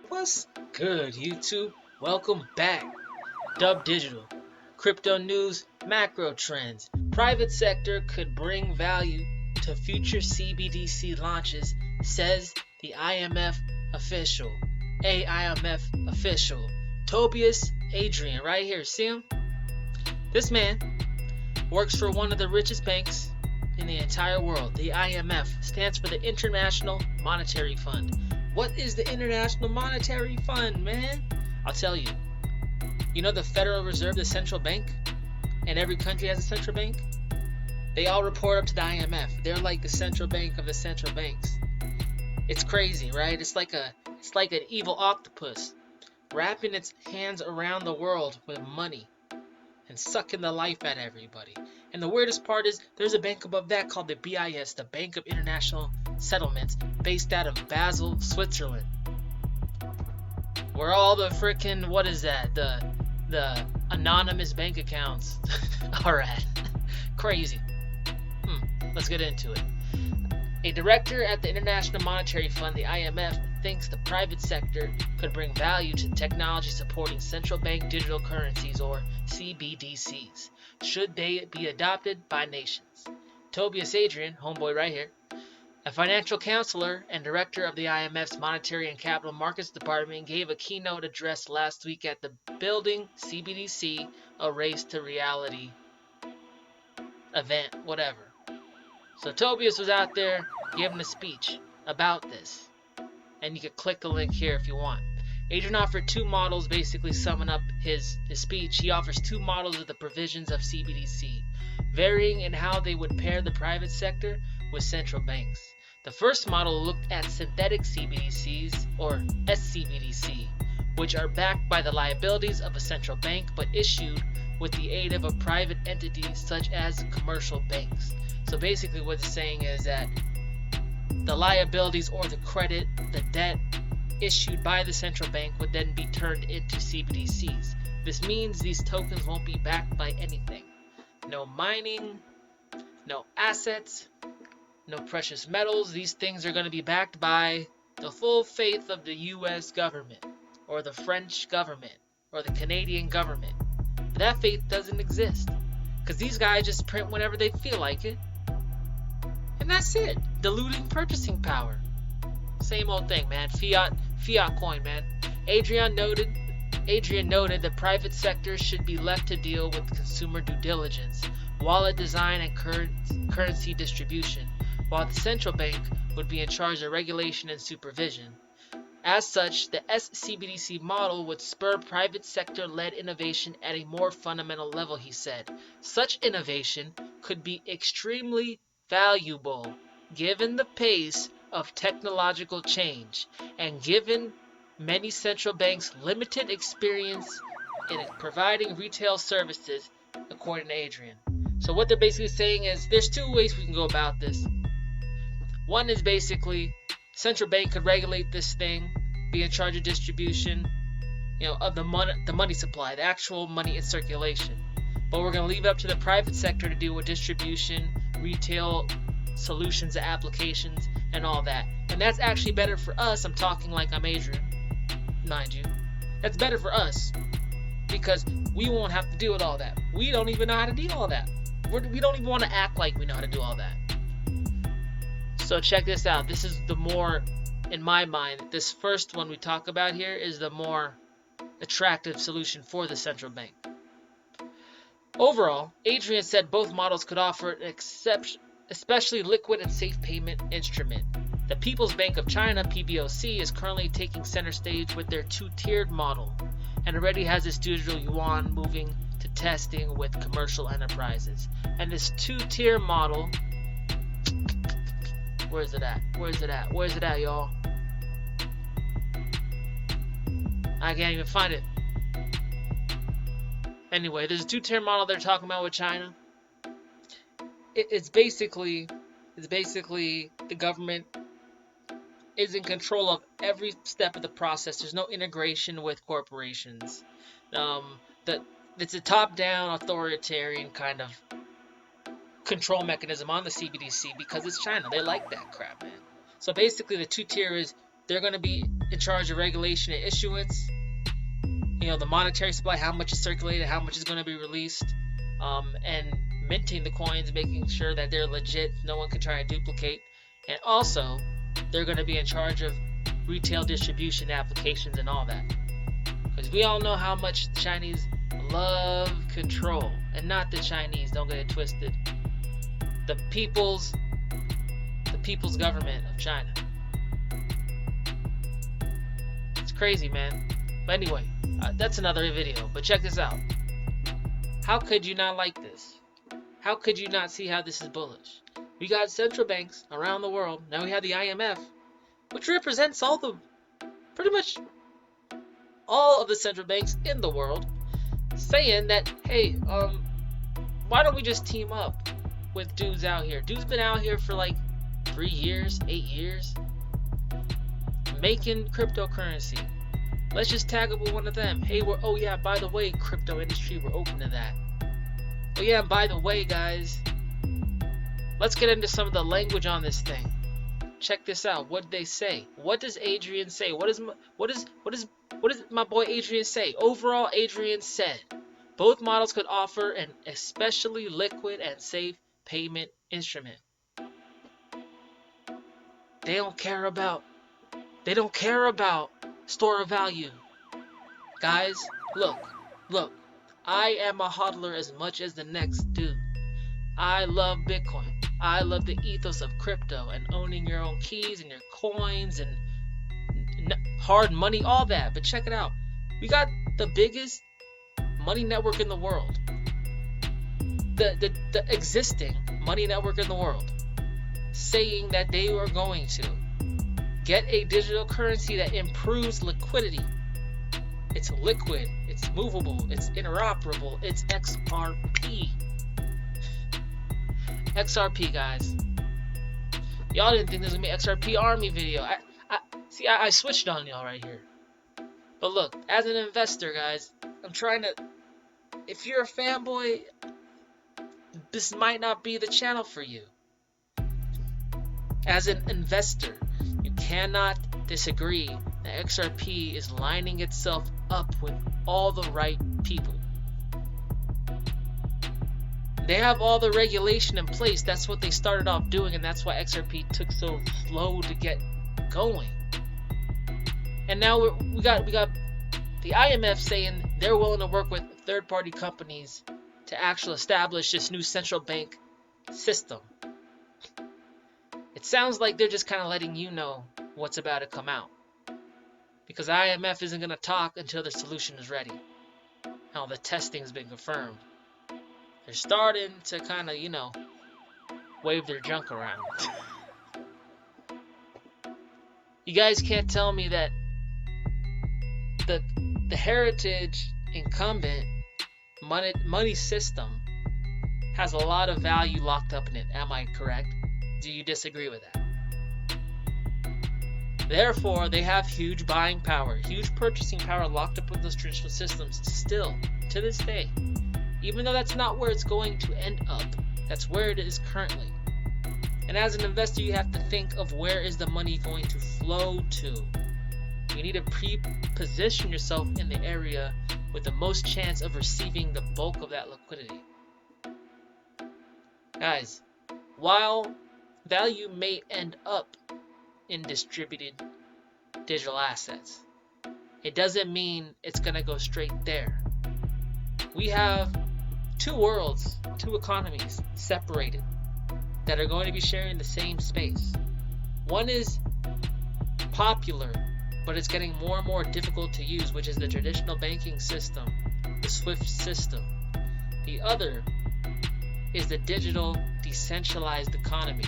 What's good, YouTube? Welcome back. DubDigital. Crypto news, macro trends. Private sector could bring value to future CBDC launches, says the IMF official. IMF official. Tobias Adrian, right here. See him? This man works for one of the richest banks in the entire world. The IMF stands for the International Monetary Fund. What is the International Monetary Fund, man? I'll tell you. You know the Federal Reserve, the central bank? And every country has a central bank? They all report up to the IMF. They're like the central bank of the central banks. It's crazy, right? It's like an evil octopus wrapping its hands around the world with money and sucking the life out of everybody. And the weirdest part is there's a bank above that called the BIS, the Bank of International Settlements, based out of Basel, Switzerland. Where all the frickin' the anonymous bank accounts are at. Crazy. Let's get into it. A director at the International Monetary Fund, the IMF, thinks the private sector could bring value to technology supporting central bank digital currencies, or CBDCs, should they be adopted by nations. Tobias Adrian, homeboy right here, a financial counselor and director of the IMF's Monetary and Capital Markets Department, gave a keynote address last week at the Building CBDC, a Race to Reality event, whatever. So Tobias was out there giving a speech about this. And you can click the link here if you want. Adrian offered two models, basically summing up his speech. He offers two models of the provisions of CBDC, varying in how they would pair the private sector with central banks. The first model looked at synthetic CBDCs, or SCBDC, which are backed by the liabilities of a central bank but issued with the aid of a private entity such as commercial banks. So basically what it's saying is that the liabilities or the credit, the debt issued by the central bank would then be turned into CBDCs. This means these tokens won't be backed by anything. No mining, no assets, no precious metals. These things are going to be backed by the full faith of the US government, or the French government, or the Canadian government. But that faith doesn't exist, because these guys just print whenever they feel like it. And that's it. Diluting purchasing power. Same old thing, man. Fiat coin, man. Adrian noted the private sector should be left to deal with consumer due diligence, wallet design, and currency distribution, while the central bank would be in charge of regulation and supervision. As such, the SCBDC model would spur private sector-led innovation at a more fundamental level, he said. Such innovation could be extremely valuable given the pace of technological change and given many central banks' limited experience in providing retail services, according to Adrian. So what they're basically saying is there's two ways we can go about this. One is basically central bank could regulate this thing, be in charge of distribution, of the money supply, the actual money in circulation. But we're going to leave it up to the private sector to deal with distribution, retail solutions, applications, and all that. And that's actually better for us. I'm talking like I'm Adrian, mind you. That's better for us because we won't have to deal with all that. We don't even know how to do all that. We don't even want to act like we know how to do all that. So check this out. This is the more, in my mind, this first one we talk about here is the more attractive solution for the central bank. Overall, Adrian said both models could offer an especially liquid and safe payment instrument. The People's Bank of China, PBOC, is currently taking center stage with their two-tiered model and already has its digital yuan moving to testing with commercial enterprises. And this two-tier model, where's it at, y'all? I can't even find it. Anyway, there's a two-tier model they're talking about with China. It's basically the government is in control of every step of the process. There's no integration with corporations. It's a top-down authoritarian kind of control mechanism on the CBDC because it's China. They like that crap, man. So basically, the two-tier is they're going to be in charge of regulation and issuance. You know, the monetary supply, how much is circulated, how much is going to be released, and minting the coins, making sure that they're legit, no one can try and duplicate. And also, they're going to be in charge of retail distribution applications and all that. Because we all know how much the Chinese love control. And not the Chinese, don't get it twisted. The people's government of China. It's crazy, man. But anyway, that's another video. But check this out. How could you not like this? How could you not see how this is bullish? We got central banks around the world. Now we have the IMF, which represents pretty much all of the central banks in the world, saying that, hey, why don't we just team up with dudes out here? Dude's been out here for like 3 years, 8 years, making cryptocurrency. Let's just tag up with one of them. Hey, oh yeah, by the way, crypto industry, we're open to that. Oh yeah, and by the way, guys, let's get into some of the language on this thing. Check this out. What did they say? What does Adrian say? What does my boy Adrian say? Overall, Adrian said both models could offer an especially liquid and safe payment instrument. They don't care about store of value. Guys, look. I am a hodler as much as the next dude. I love Bitcoin. I love the ethos of crypto and owning your own keys and your coins and hard money, all that. But check it out. We got the biggest money network in the world. The existing money network in the world saying that they are going to get a digital currency that improves liquidity. It's liquid, it's movable, it's interoperable, it's XRP. XRP, guys. Y'all didn't think this was gonna be an XRP army video. I switched on y'all right here. But look, as an investor, guys, I'm trying to. If you're a fanboy, this might not be the channel for you. As an investor, you cannot disagree that XRP is lining itself up with all the right people. They have all the regulation in place. That's what they started off doing, and that's why XRP took so slow to get going. And now we got the IMF saying they're willing to work with third-party companies to actually establish this new central bank system. It sounds like they're just kind of letting you know what's about to come out, because IMF isn't going to talk until the solution is ready. How the testing has been confirmed. They're starting to kind of, wave their junk around. You guys can't tell me that the heritage incumbent money system has a lot of value locked up in it. Am I correct? Do you disagree with that? Therefore, they have huge buying power, huge purchasing power locked up with those traditional systems still, to this day. Even though that's not where it's going to end up, that's where it is currently. And as an investor, you have to think of where is the money going to flow to. You need to pre-position yourself in the area with the most chance of receiving the bulk of that liquidity. Guys, while value may end up in distributed digital assets, it doesn't mean it's going to go straight there. We have two worlds, two economies separated that are going to be sharing the same space. One is popular, but it's getting more and more difficult to use, which is the traditional banking system, the SWIFT system. The other is the digital decentralized economy,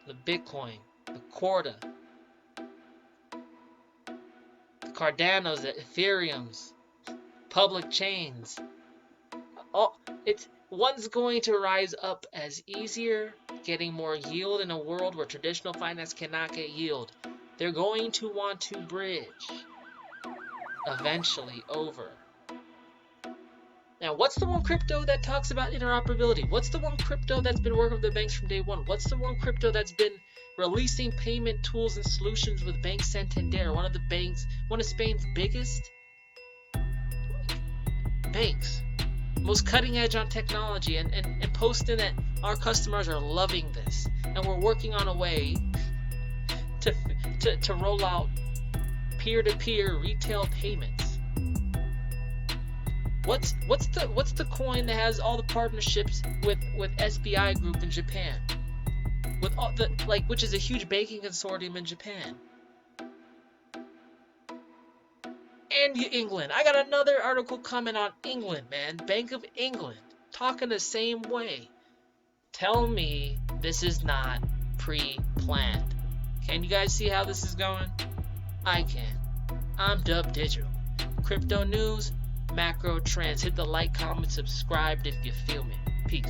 the Bitcoin, the Corda, the Cardanos, the Ethereums, public chains. One's going to rise up as easier, getting more yield in a world where traditional finance cannot get yield. They're going to want to bridge eventually over. Now, what's the one crypto that talks about interoperability? What's the one crypto that's been working with the banks from day one? What's the one crypto that's been releasing payment tools and solutions with Bank Santander, one of Spain's biggest banks, most cutting edge on technology, and posting that our customers are loving this, and we're working on a way to roll out peer-to-peer retail payments. What's the coin that has all the partnerships with SBI Group in Japan, with all the which is a huge banking consortium in Japan? And England. I got another article coming on England, man. Bank of England talking the same way. Tell me this is not pre-planned. Can you guys see how this is going? I can. I'm DubDigital. Crypto news, macro trends. Hit the like, comment, subscribe if you feel me. Peace.